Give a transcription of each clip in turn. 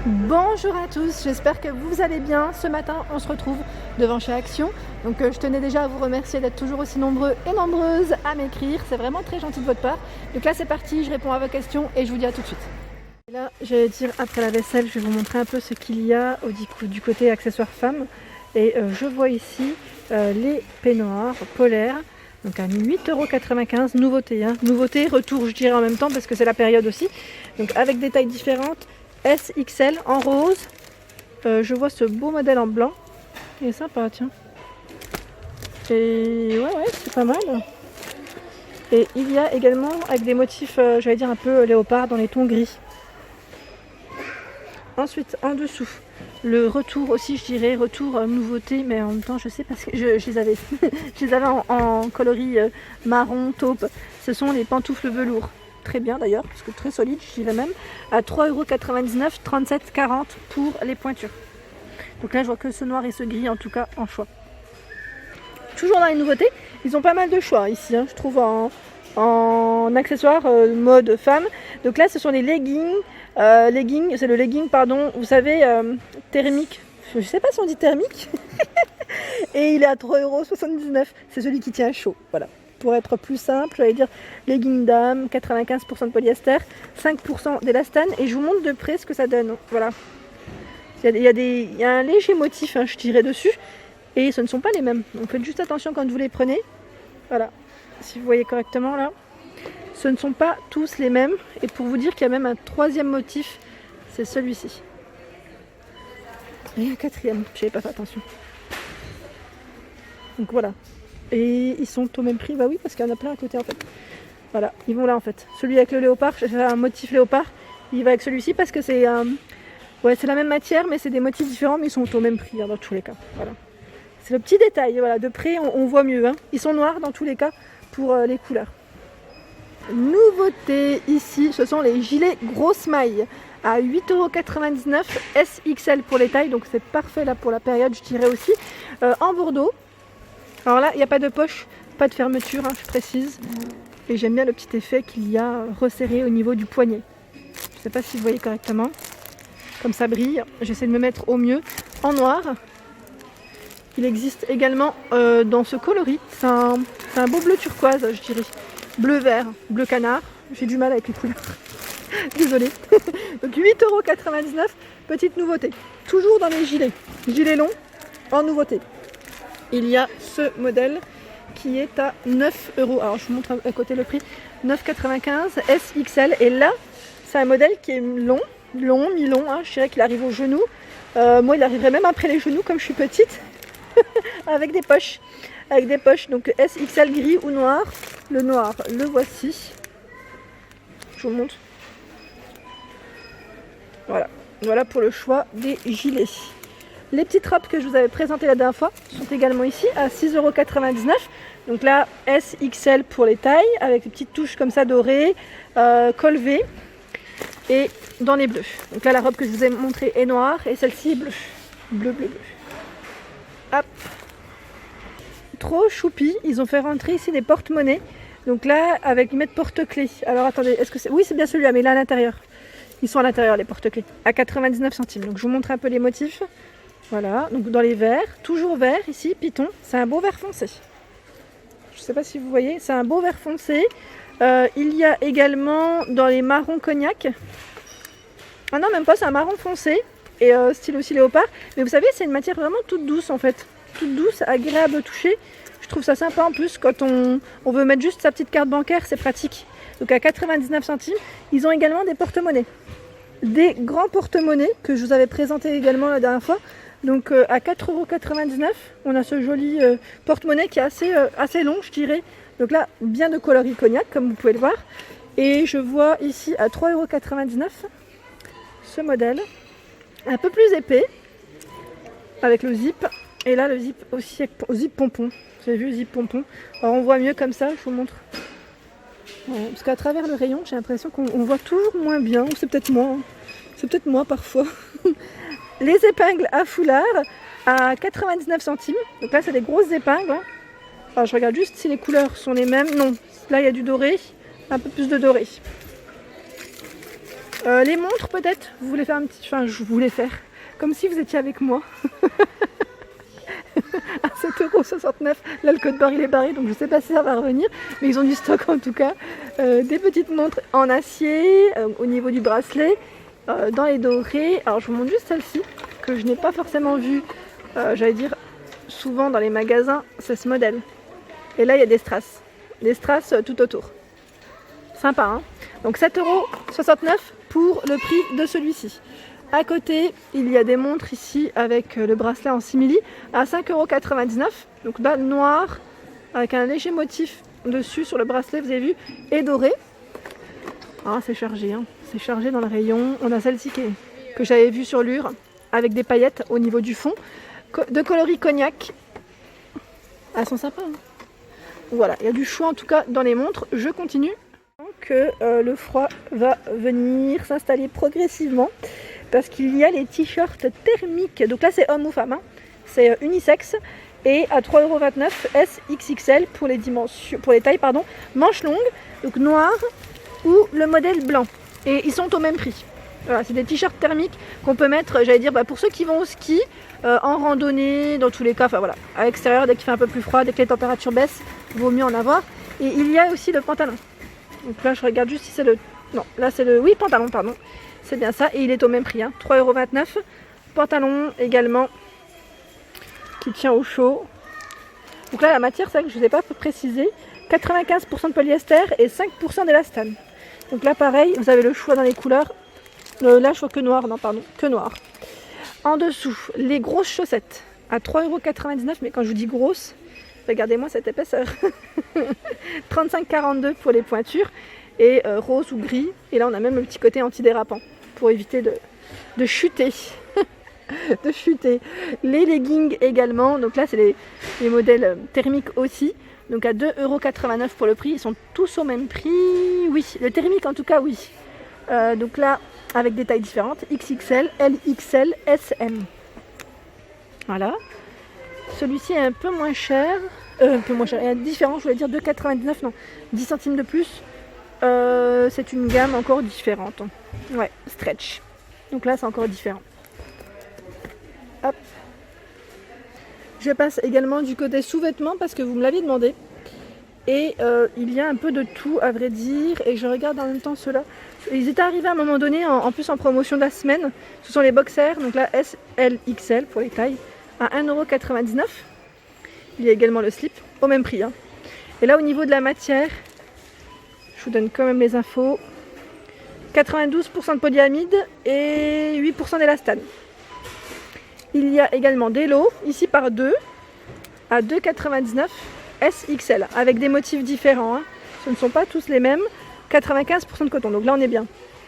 Bonjour à tous, j'espère que vous allez bien. Ce matin, on se retrouve devant chez Action. Donc je tenais déjà à vous remercier d'être toujours aussi nombreux et nombreuses à m'écrire. C'est vraiment très gentil de votre part. Donc là, c'est parti, je réponds à vos questions et je vous dis à tout de suite. Et là, j'allais dire après la vaisselle, je vais vous montrer un peu ce qu'il y a du côté accessoires femmes. Et je vois ici les peignoirs polaires. Donc à 8,95 €, nouveauté. Nouveauté, retour, je dirais en même temps parce que c'est la période aussi. Donc avec des tailles différentes. S, XL en rose. Je vois ce beau modèle en blanc. Il est sympa, tiens. Et ouais, c'est pas mal. Et il y a également avec des motifs, j'allais dire un peu léopard dans les tons gris. Ensuite, en dessous, le retour aussi, je dirais, retour nouveauté, mais en même temps, je sais parce que je les avais, je les avais en coloris marron, taupe. Ce sont les pantoufles velours. Très bien d'ailleurs, parce que très solide, je dirais même, à 3,99 €, 37,40 € pour les pointures. Donc là, je vois que ce noir et ce gris, en tout cas, en choix. Toujours dans les nouveautés, ils ont pas mal de choix ici, je trouve, en accessoires mode femme. Donc là, ce sont les leggings, c'est le legging, pardon, vous savez, thermique. Je sais pas si on dit thermique. Et il est à 3,79 €. C'est celui qui tient chaud, voilà. Pour être plus simple, j'allais dire legging dame, 95% de polyester, 5% d'élastane, et je vous montre de près ce que ça donne. Voilà. Il y a un léger motif, je dirais, dessus, et ce ne sont pas les mêmes. Donc faites juste attention quand vous les prenez. Voilà. Si vous voyez correctement là, ce ne sont pas tous les mêmes. Et pour vous dire qu'il y a même un troisième motif, c'est celui-ci. Et un quatrième, je n'avais pas fait attention. Donc voilà. Et ils sont au même prix, bah oui, parce qu'il y en a plein à côté en fait. Voilà, ils vont là en fait. Celui avec le léopard, j'ai fait un motif léopard, il va avec celui-ci parce que c'est c'est la même matière, mais c'est des motifs différents, mais ils sont au même prix dans tous les cas. Voilà. C'est le petit détail, voilà, de près on voit mieux. Ils sont noirs dans tous les cas pour les couleurs. Nouveauté ici, ce sont les gilets grosses mailles à 8,99 €, SXL pour les tailles, donc c'est parfait là pour la période, je dirais aussi. En Bordeaux. Alors là, il n'y a pas de poche, pas de fermeture, je précise. Et j'aime bien le petit effet qu'il y a resserré au niveau du poignet. Je ne sais pas si vous voyez correctement. Comme ça brille. J'essaie de me mettre au mieux en noir. Il existe également dans ce coloris. C'est un beau bleu turquoise, je dirais. Bleu vert, bleu canard. J'ai du mal avec les couleurs. Désolée. Donc 8,99 €, petite nouveauté. Toujours dans les gilets. Gilets longs en nouveauté. Il y a ce modèle qui est à 9 €. Alors je vous montre à côté le prix. 9,95 € SXL. Et là, c'est un modèle qui est long, mi-long. Je dirais qu'il arrive au genou. Moi, il arriverait même après les genoux, comme je suis petite. Avec des poches. Donc SXL gris ou noir. Le noir, le voici. Je vous montre. Voilà pour le choix des gilets. Les petites robes que je vous avais présentées la dernière fois sont également ici à 6,99 €. Donc là, SXL pour les tailles, avec des petites touches comme ça dorées, col V, et dans les bleus. Donc là, la robe que je vous ai montrée est noire, et celle-ci est bleue. Bleu. Hop. Trop choupi, ils ont fait rentrer ici des porte-monnaies. Donc là, avec ils mettent porte-clés. Alors attendez, est-ce que c'est... Oui, c'est bien celui-là, mais là à l'intérieur. Ils sont à l'intérieur, les porte-clés, à 99 centimes. Donc je vous montre un peu les motifs. Voilà, donc dans les verts, toujours vert ici, Python, c'est un beau vert foncé. Je ne sais pas si vous voyez, c'est un beau vert foncé. Il y a également dans les marrons cognac. Ah non, même pas, c'est un marron foncé, et style aussi léopard. Mais vous savez, c'est une matière vraiment toute douce en fait. Toute douce, agréable au toucher. Je trouve ça sympa en plus, quand on veut mettre juste sa petite carte bancaire, c'est pratique. Donc à 99 centimes, ils ont également des porte-monnaies. Des grands porte-monnaies que je vous avais présenté également la dernière fois. Donc à 4,99 €, on a ce joli porte-monnaie qui est assez long, je dirais. Donc là, bien de coloris cognac, comme vous pouvez le voir. Et je vois ici à 3,99 € ce modèle, un peu plus épais, avec le zip. Et là, le zip aussi, zip pompon. Vous avez vu, zip pompon. Alors on voit mieux comme ça, je vous montre. Ouais, parce qu'à travers le rayon, j'ai l'impression qu'on voit toujours moins bien. Ou c'est peut-être moi. C'est peut-être moi parfois. Les épingles à foulard à 99 centimes. Donc là, c'est des grosses épingles. Alors, je regarde juste si les couleurs sont les mêmes. Non, là, il y a du doré. Un peu plus de doré. Les montres peut-être, vous voulez faire un petit... Enfin, je voulais faire comme si vous étiez avec moi. À 7,69 €, là le code barre il est barré, donc je sais pas si ça va revenir, mais ils ont du stock en tout cas. Des petites montres en acier au niveau du bracelet, dans les dorés. Alors je vous montre juste celle-ci que je n'ai pas forcément vue, j'allais dire souvent dans les magasins, c'est ce modèle. Et là il y a des strass tout autour. Sympa hein. Donc 7,69 € pour le prix de celui-ci. À côté, il y a des montres ici avec le bracelet en simili à 5,99 €. Donc là, noir avec un léger motif dessus sur le bracelet, vous avez vu, et doré. Ah, c'est chargé, hein. C'est chargé dans le rayon. On a celle-ci que j'avais vue sur Lure avec des paillettes au niveau du fond, de coloris cognac. Elles sont sympas. Hein. Voilà, il y a du choix en tout cas dans les montres. Je continue. Que le froid va venir s'installer progressivement. Parce qu'il y a les t-shirts thermiques, donc là c'est homme ou femme, hein. C'est unisexe et à 3,29 € S XXL pour les dimensions, pour les tailles pardon, manches longues, donc noir ou le modèle blanc. Et ils sont au même prix. Voilà, c'est des t-shirts thermiques qu'on peut mettre, j'allais dire, pour ceux qui vont au ski, en randonnée, dans tous les cas, enfin voilà, à l'extérieur dès qu'il fait un peu plus froid, dès que les températures baissent, il vaut mieux en avoir. Et il y a aussi le pantalon. Donc là je regarde juste si c'est le... Non, là c'est le... Oui, pantalon, pardon. C'est bien ça, et il est au même prix, hein. 3,29 €. Pantalon également, qui tient au chaud. Donc là, la matière, c'est vrai que je ne vous ai pas précisé. 95% de polyester et 5% d'élastane. Donc là, pareil, vous avez le choix dans les couleurs. Là, je vois que noir, non, pardon, que noir. En dessous, les grosses chaussettes à 3,99 €. Mais quand je vous dis grosses, regardez-moi cette épaisseur. 35,42 € pour les pointures. Et rose ou gris. Et là, on a même le petit côté antidérapant pour éviter de chuter. De chuter. Les leggings également. Donc là, c'est les modèles thermiques aussi. Donc à 2,89 € pour le prix. Ils sont tous au même prix. Oui, le thermique en tout cas, oui. Donc là, avec des tailles différentes. XXL, LXL, SM. Voilà. Celui-ci est un peu moins cher. Un peu moins cher. Il y a différent, je voulais dire 2,99 €. Non, 10 centimes de plus. C'est une gamme encore différente. Ouais, stretch. Donc là, c'est encore différent. Hop. Je passe également du côté sous-vêtements parce que vous me l'aviez demandé. Et il y a un peu de tout à vrai dire. Et je regarde en même temps ceux-là. Ils étaient arrivés à un moment donné, en plus en promotion de la semaine. Ce sont les boxers. Donc là, S, L, XL pour les tailles. À 1,99 €. Il y a également le slip. Au même prix. Hein. Et là, au niveau de la matière... Je vous donne quand même les infos. 92% de polyamide et 8% d'élastane. Il y a également des lots, ici par 2, à 2,99 € SXL, avec des motifs différents. Hein. Ce ne sont pas tous les mêmes. 95% de coton. Donc là, on est bien.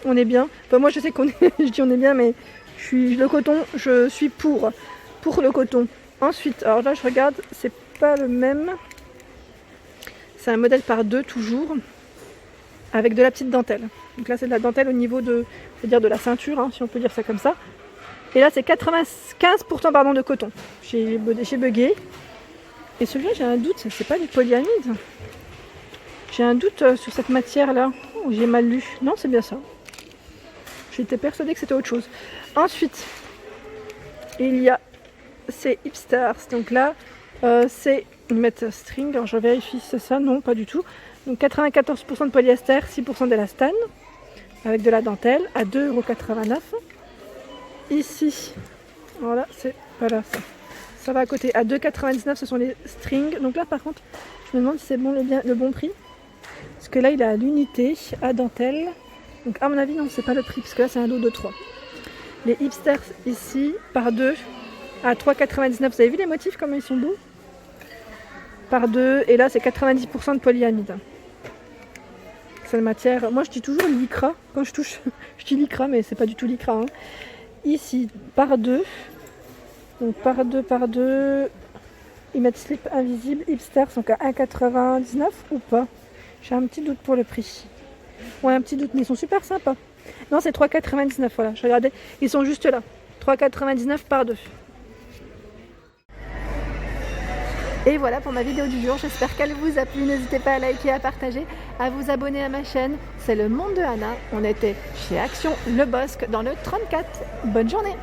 On est bien. Enfin, moi, je sais qu'on est... je dis on est bien, mais le coton, je suis pour le coton. Ensuite, alors là, je regarde, c'est pas le même. C'est un modèle par 2 toujours. Avec de la petite dentelle. Donc là c'est de la dentelle au niveau de, je veux dire de la ceinture, hein, si on peut dire ça comme ça. Et là c'est 95% pardon, de coton. J'ai bugué. Et celui-là j'ai un doute, c'est pas du polyamide. J'ai un doute sur cette matière là. Oh, j'ai mal lu. Non, c'est bien ça. J'étais persuadée que c'était autre chose. Ensuite, il y a ces hipsters. Donc là, c'est ils mettent string. Alors je vérifie si c'est ça. Non, pas du tout. Donc 94% de polyester, 6% d'élastane, avec de la dentelle, à 2,89 €. Ici, voilà, c'est voilà, ça va à côté, à 2,99 €, ce sont les strings. Donc là, par contre, je me demande si c'est bon, le bon prix. Parce que là, il est à l'unité, à dentelle. Donc à mon avis, non, c'est pas le prix, parce que là, c'est un lot de 3. Les hipsters, ici, par 2, à 3,99 €. Vous avez vu les motifs, comment ils sont beaux? Par 2, et là, c'est 90% de polyamide. C'est une matière, moi je dis toujours lycra quand je touche, je dis lycra mais c'est pas du tout lycra. Hein. Ici par 2, donc par 2, ils mettent slip invisible, hipster, donc à 1,99 € ou pas? J'ai un petit doute pour le prix. Ouais, un petit doute, mais ils sont super sympas. Non, c'est 3,99 €, voilà, je regardais, ils sont juste là. 3,99 € par 2. Et voilà pour ma vidéo du jour, j'espère qu'elle vous a plu, n'hésitez pas à liker et à partager. à vous abonner à ma chaîne. C'est Le Monde de Anna. On était chez Action Le Bosc dans le 34. Bonne journée!